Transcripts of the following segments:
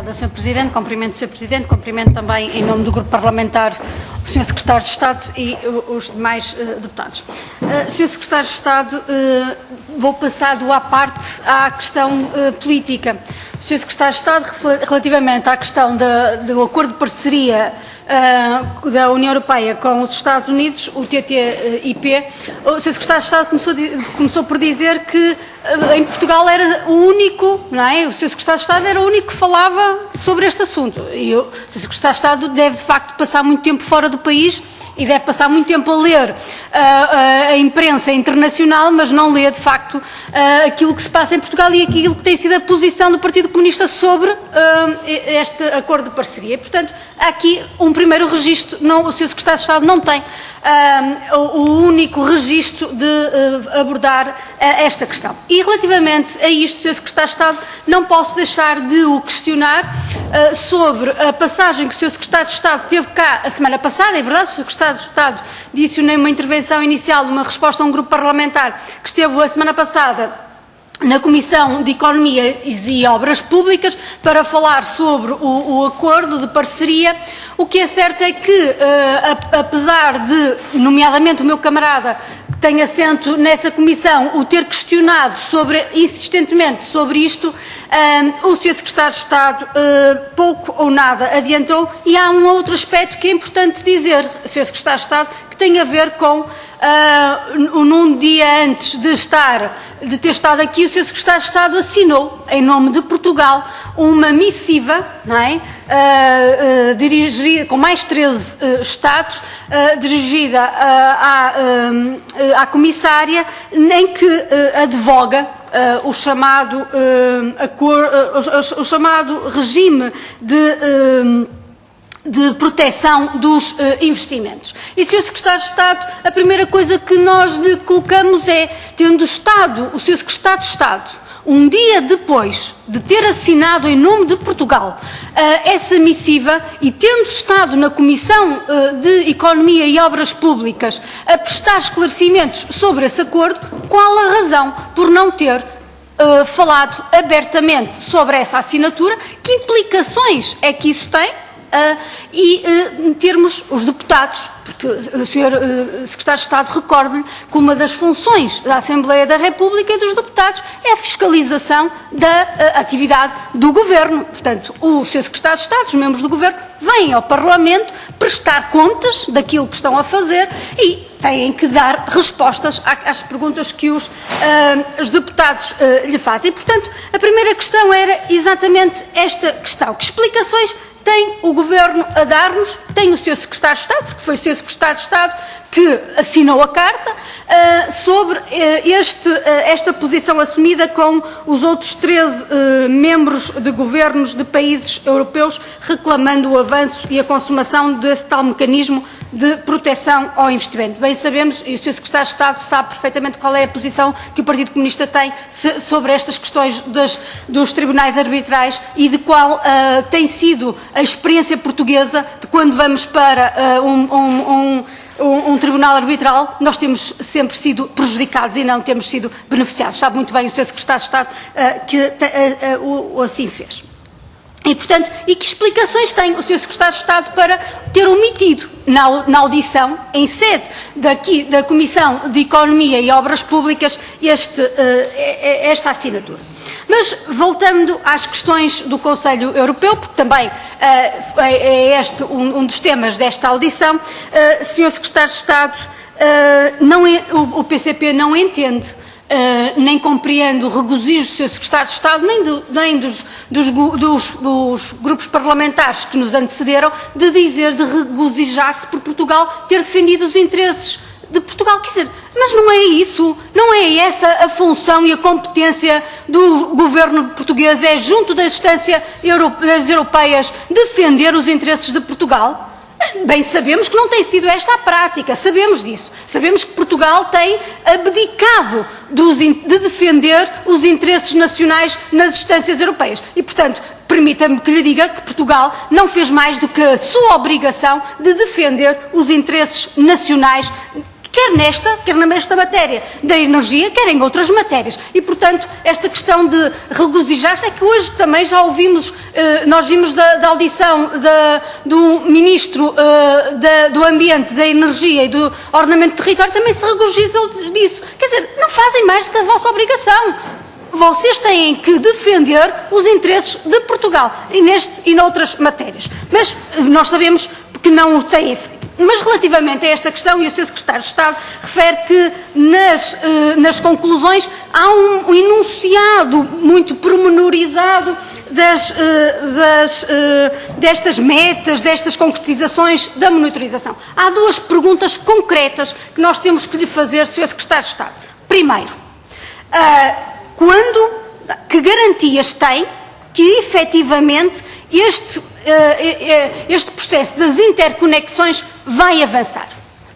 Obrigada, Sr. Presidente. Cumprimento o Sr. Presidente, cumprimento também, em nome do Grupo Parlamentar, o Sr. Secretário de Estado e os demais deputados. Sr. Secretário de Estado, vou passar do à parte à questão política. O Sr. Secretário de Estado, relativamente à questão do acordo de parceria da União Europeia com os Estados Unidos, o TTIP, o Sr. Secretário de Estado começou por dizer que em Portugal era o único, não é? O Sr. Secretário de Estado era o único que falava sobre este assunto. E o Sr. Secretário de Estado deve, de facto, passar muito tempo fora do país e deve passar muito tempo a ler a imprensa internacional, mas não lê, de facto, aquilo que se passa em Portugal e aquilo que tem sido a posição do Partido Comunista sobre este acordo de parceria. Portanto, há aqui um primeiro registro, o Sr. Secretário de Estado não tem o único registro de abordar esta questão. E relativamente a isto, Sr. Secretário de Estado, não posso deixar de o questionar sobre a passagem que o Sr. Secretário de Estado teve cá a semana passada. É verdade, o Sr. Secretário de Estado disse numa intervenção inicial, numa resposta a um grupo parlamentar, que esteve a semana passada na Comissão de Economia e Obras Públicas para falar sobre o acordo de parceria. O que é certo é que, apesar de, nomeadamente o meu camarada, que tem assento nessa comissão, o ter questionado insistentemente sobre isto, o Sr. Secretário de Estado pouco ou nada adiantou. E há um outro aspecto que é importante dizer, Sr. Secretário de Estado, que tem a ver com num dia antes de ter estado aqui, o Sr. Secretário de Estado assinou, em nome de Portugal, uma missiva, não é? Dirigida, com mais 13 Estados, dirigida à Comissária, em que advoga o chamado regime de proteção dos investimentos. E, Sr. Secretário de Estado, a primeira coisa que nós lhe colocamos é, tendo Estado, o Sr. Secretário de Estado, um dia depois de ter assinado em nome de Portugal essa missiva e tendo estado na Comissão de Economia e Obras Públicas a prestar esclarecimentos sobre esse acordo, qual a razão por não ter falado abertamente sobre essa assinatura? Que implicações é que isso tem? Termos os deputados, porque o Sr. Secretário de Estado recorda-lhe que uma das funções da Assembleia da República e dos deputados é a fiscalização da atividade do Governo. Portanto, o Sr. Secretário de Estado, os membros do Governo, vêm ao Parlamento prestar contas daquilo que estão a fazer e têm que dar respostas às perguntas que os deputados lhe fazem. E, portanto, a primeira questão era exatamente esta questão. Que explicações tem o Governo a dar-nos? Tem o Sr. Secretário de Estado, porque foi o Sr. Secretário de Estado que assinou a carta, sobre esta posição assumida com os outros 13 membros de governos de países europeus, reclamando o avanço e a consumação desse tal mecanismo de proteção ao investimento. Bem sabemos, e o Sr. Secretário de Estado sabe perfeitamente qual é a posição que o Partido Comunista tem sobre estas questões dos tribunais arbitrais e de qual tem sido a experiência portuguesa de quando vamos para um tribunal arbitral. Nós temos sempre sido prejudicados e não temos sido beneficiados. Sabe muito bem o Sr. Secretário de Estado que assim fez. E, portanto, e que explicações tem o Sr. Secretário de Estado para ter omitido na audição, em sede da Comissão de Economia e Obras Públicas, esta assinatura? Mas, voltando às questões do Conselho Europeu, porque também é este um dos temas desta audição, Sr. Secretário de Estado, o PCP não entende nem compreende o regozijo do Sr. Secretário de Estado, nem dos grupos parlamentares que nos antecederam, de regozijar-se por Portugal ter defendido os interesses de Portugal. Quer dizer, mas não é isso, não é essa a função e a competência do governo português, é junto das instâncias europeias defender os interesses de Portugal? Bem, sabemos que não tem sido esta a prática, sabemos disso. Sabemos que Portugal tem abdicado de defender os interesses nacionais nas instâncias europeias. E, portanto, permita-me que lhe diga que Portugal não fez mais do que a sua obrigação de defender os interesses nacionais, quer nesta matéria da energia, quer em outras matérias. E, portanto, esta questão de regozijar-se é que hoje também já ouvimos, nós vimos da audição do Ministro do Ambiente, da Energia e do Ordenamento do Território, também se regozijam disso. Quer dizer, não fazem mais do que a vossa obrigação. Vocês têm que defender os interesses de Portugal e noutras matérias. Mas nós sabemos que não o têm feito. Mas relativamente a esta questão, e o Sr. Secretário de Estado refere que nas conclusões há um enunciado muito pormenorizado destas metas, destas concretizações da monitorização. Há duas perguntas concretas que nós temos que lhe fazer, Sr. Secretário de Estado. Primeiro, que garantias tem que efetivamente este processo das interconexões vai avançar?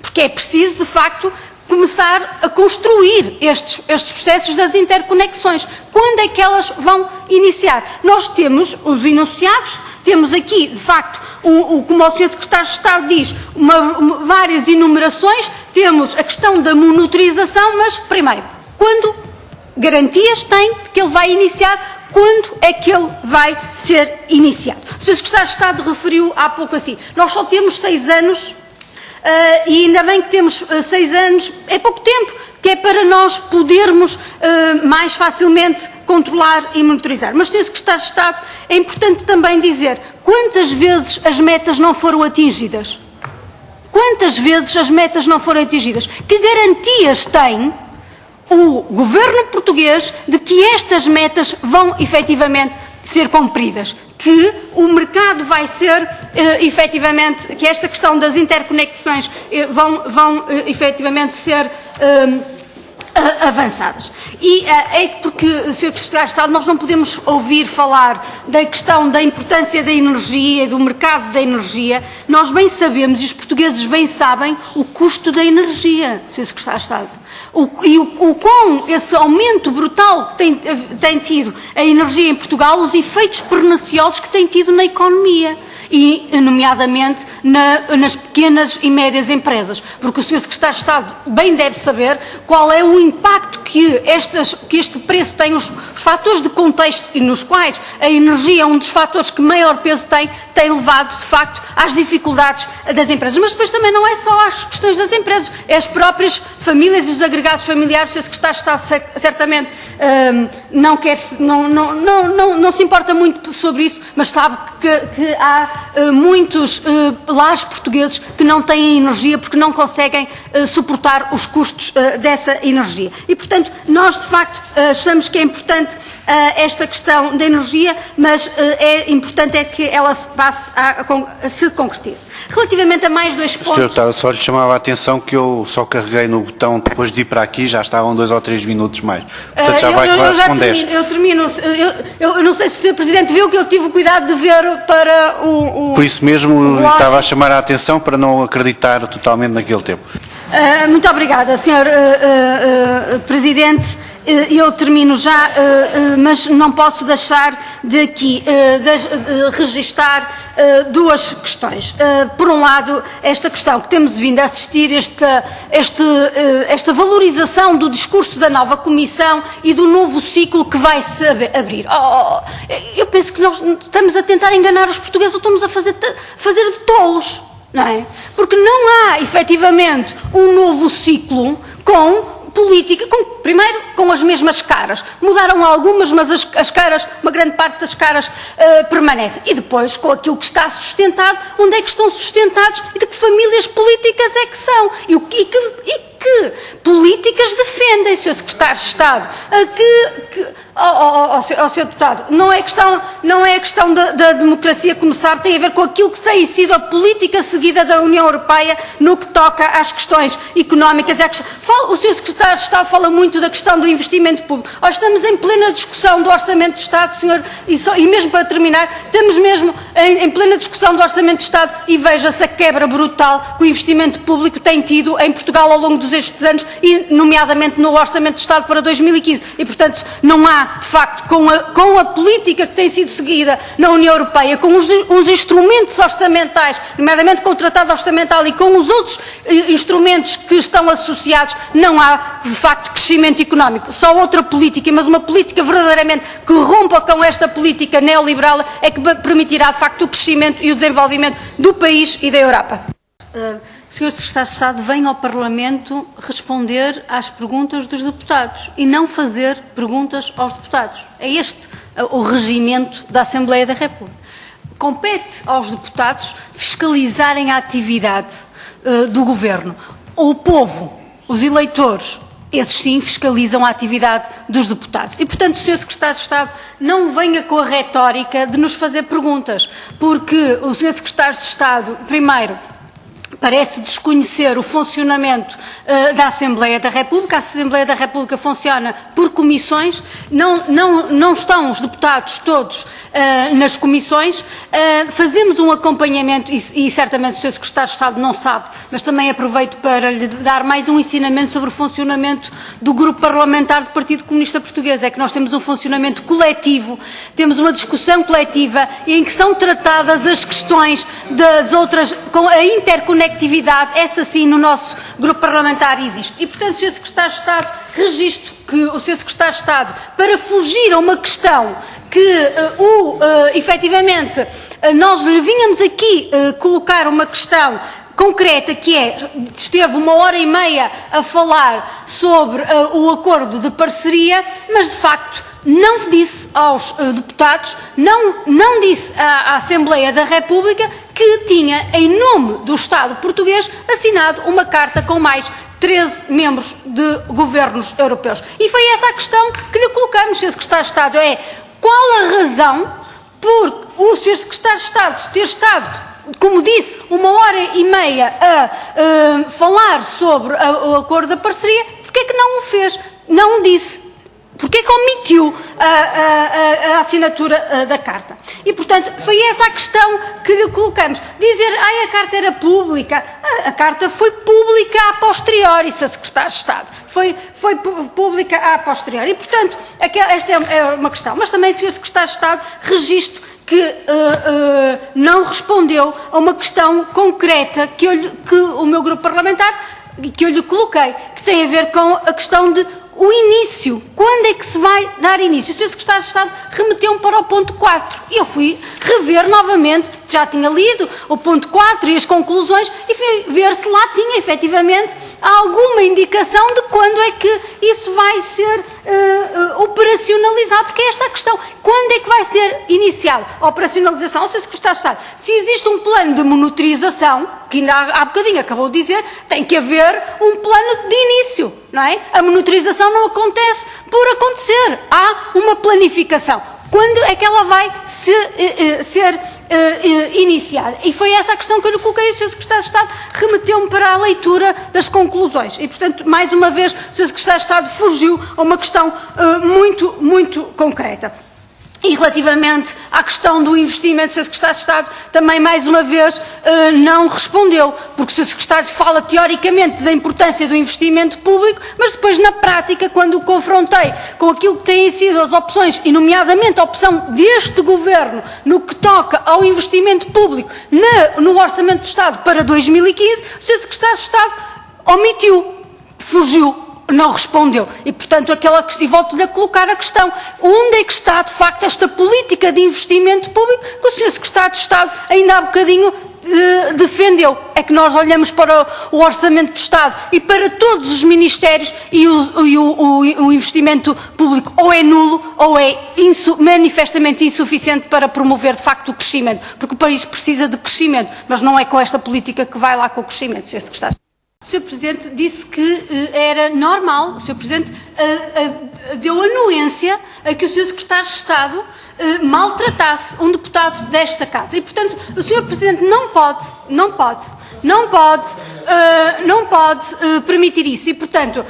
Porque é preciso, de facto, começar a construir estes processos das interconexões. Quando é que elas vão iniciar? Nós temos os enunciados, temos aqui, de facto, como o Sr. Secretário de Estado diz, várias enumerações, temos a questão da monitorização, mas, primeiro, quando garantias tem de que ele vai iniciar? Quando é que ele vai ser iniciado? O Sr. Secretário de Estado referiu há pouco assim, nós só temos 6 anos, e ainda bem que temos 6 anos, é pouco tempo, que é para nós podermos mais facilmente controlar e monitorizar. Mas, Sr. Secretário de Estado, é importante também dizer quantas vezes as metas não foram atingidas? Quantas vezes as metas não foram atingidas? Que garantias tem o governo português de que estas metas vão efetivamente ser cumpridas? Que o mercado vai ser efetivamente, que esta questão das interconexões vão efetivamente ser avançadas. E é porque, Sr. Secretário de Estado, nós não podemos ouvir falar da questão da importância da energia e do mercado da energia. Nós bem sabemos, e os portugueses bem sabem, o custo da energia, Sr. Secretário de Estado. Com esse aumento brutal que tem tido a energia em Portugal, os efeitos perniciosos que tem tido na economia e, nomeadamente, nas pequenas e médias empresas. Porque o Sr. Secretário de Estado bem deve saber qual é o impacto que este preço tem, os fatores de contexto e nos quais a energia é um dos fatores que maior peso tem levado, de facto, às dificuldades das empresas. Mas depois também não é só as questões das empresas, é as próprias famílias e os agregados familiares. O Sr. Secretário de Estado certamente não se importa muito sobre isso, mas sabe que há muitos lares portugueses que não têm energia porque não conseguem suportar os custos dessa energia. E, portanto, nós, de facto, achamos que é importante esta questão da energia, mas é importante que ela se concretize. Relativamente a mais 2 pontos... Sr. Deputado, só lhe chamava a atenção que eu só carreguei no botão depois de ir para aqui, já estavam 2 ou 3 minutos mais. Portanto, já vai quase com 10. Eu termino. Eu não sei se o Sr. Presidente viu que eu tive o cuidado de ver para Por isso mesmo estava a chamar a atenção para não acreditar totalmente naquele tempo. Muito obrigada, Sr. Presidente. Eu termino já, mas não posso deixar de aqui registar 2 questões. Por um lado, esta questão que temos vindo a assistir, esta valorização do discurso da nova Comissão e do novo ciclo que vai se abrir. Eu penso que nós estamos a tentar enganar os portugueses ou estamos a fazer de tolos, não é? Porque não há, efetivamente, um novo ciclo com política, primeiro com as mesmas caras. Mudaram algumas, mas as caras, uma grande parte das caras permanecem. E depois com aquilo que está sustentado, onde é que estão sustentados e de que famílias políticas é que são. E que políticas defendem, Sr. Secretário de Estado? Sr. Deputado, não é a questão da democracia, como sabe, tem a ver com aquilo que tem sido a política seguida da União Europeia no que toca às questões económicas. O Sr. Secretário de Estado fala muito da questão do investimento público. Estamos em plena discussão do Orçamento de Estado, senhor, e mesmo para terminar, estamos mesmo em plena discussão do Orçamento de Estado e veja-se a quebra brutal que o investimento público tem tido em Portugal ao longo destes anos e, nomeadamente, no Orçamento de Estado para 2015. E, portanto, não há está, de facto, com a política que tem sido seguida na União Europeia, com os instrumentos orçamentais, nomeadamente com o Tratado Orçamental e com os outros instrumentos que estão associados, não há, de facto, crescimento económico. Só outra política, mas uma política verdadeiramente que rompa com esta política neoliberal é que permitirá, de facto, o crescimento e o desenvolvimento do país e da Europa. Sr. Secretário de Estado, vem ao Parlamento responder às perguntas dos deputados e não fazer perguntas aos deputados. É este o regimento da Assembleia da República. Compete aos deputados fiscalizarem a atividade do Governo. O povo, os eleitores, esses sim fiscalizam a atividade dos deputados. E, portanto, o Sr. Secretário de Estado não venha com a retórica de nos fazer perguntas, porque o Sr. Secretário de Estado, primeiro, parece desconhecer o funcionamento da Assembleia da República. A Assembleia da República funciona por comissões, não estão os deputados todos nas comissões. Fazemos um acompanhamento, e certamente o Sr. Secretário de Estado não sabe, mas também aproveito para lhe dar mais um ensinamento sobre o funcionamento do Grupo Parlamentar do Partido Comunista Português. É que nós temos um funcionamento coletivo, temos uma discussão coletiva em que são tratadas as questões das outras, com a interconectividade, essa sim no nosso grupo parlamentar existe. E, portanto, Sr. Secretário de Estado, registro que o Sr. Secretário de Estado, para fugir a uma questão que efetivamente nós lhe vínhamos aqui colocar uma questão concreta, que é, esteve 1h30 a falar sobre o acordo de parceria, mas de facto não disse aos deputados, não disse à Assembleia da República que tinha, em nome do Estado português, assinado uma carta com mais 13 membros de governos europeus. E foi essa a questão que lhe colocamos, Sr. Secretário de Estado, qual a razão por o Sr. Secretário de Estado ter estado, como disse, 1h30 a falar sobre o acordo da parceria, porque é que não o fez? Não o disse. Porque é que omitiu a assinatura da carta? E, portanto, foi essa a questão que lhe colocamos. Dizer, a carta era pública. A carta foi pública a posteriori, Sr. Secretário de Estado. Foi pública a posteriori. E, portanto, esta é uma questão. Mas também, Sr. Secretário de Estado, registro que não respondeu a uma questão concreta que o meu grupo parlamentar, que eu lhe coloquei, que tem a ver com a questão de o início. Quando é que se vai dar início? O Sr. Secretário de Estado remeteu-me para o ponto 4. E eu fui rever novamente, porque já tinha lido o ponto 4 e as conclusões, e fui ver se lá tinha efetivamente alguma indicação de quando é que isso vai ser operacionalizado, porque é esta a questão. Quando é que vai ser iniciada a operacionalização? O Sr. Secretário de Estado, se existe um plano de monitorização, que ainda há bocadinho acabou de dizer, tem que haver um plano de início, não é? A monitorização não acontece por acontecer, há uma planificação. Quando é que ela vai ser iniciada? E foi essa a questão que eu lhe coloquei. O Sr. Secretário de Estado remeteu-me para a leitura das conclusões. E, portanto, mais uma vez, o Sr. Secretário de Estado fugiu a uma questão muito concreta. E relativamente à questão do investimento, o Sr. Secretário de Estado também, mais uma vez, não respondeu, porque o Sr. Secretário fala teoricamente da importância do investimento público, mas depois, na prática, quando o confrontei com aquilo que têm sido as opções, e nomeadamente a opção deste Governo no que toca ao investimento público no Orçamento do Estado para 2015, o Sr. Secretário de Estado omitiu, fugiu, não respondeu. E, portanto, e volto-lhe a colocar a questão. Onde é que está, de facto, esta política de investimento público que o Sr. Secretário de Estado ainda há bocadinho defendeu? É que nós olhamos para o Orçamento do Estado e para todos os ministérios e o investimento público ou é nulo ou é manifestamente insuficiente para promover, de facto, o crescimento. Porque o país precisa de crescimento, mas não é com esta política que vai lá com o crescimento, Sr. Secretário. O Sr. Presidente disse que era normal, o Sr. Presidente deu anuência a que o Sr. Secretário de Estado maltratasse um deputado desta Casa. E, portanto, o Sr. Presidente não pode permitir isso. E, portanto,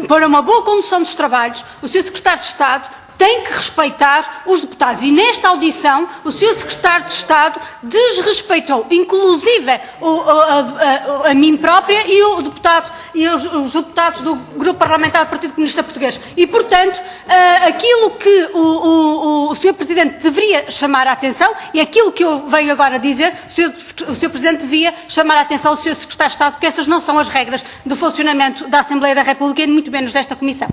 para uma boa condução dos trabalhos, o Sr. Secretário de Estado tem que respeitar os deputados. E nesta audição, o Sr. Secretário de Estado desrespeitou, inclusive, a mim própria e os deputados do Grupo Parlamentar do Partido Comunista Português. E, portanto, aquilo que o Sr. Presidente deveria chamar a atenção, e aquilo que eu venho agora dizer, o Sr. Presidente devia chamar a atenção ao Sr. Secretário de Estado, porque essas não são as regras do funcionamento da Assembleia da República e muito menos desta Comissão.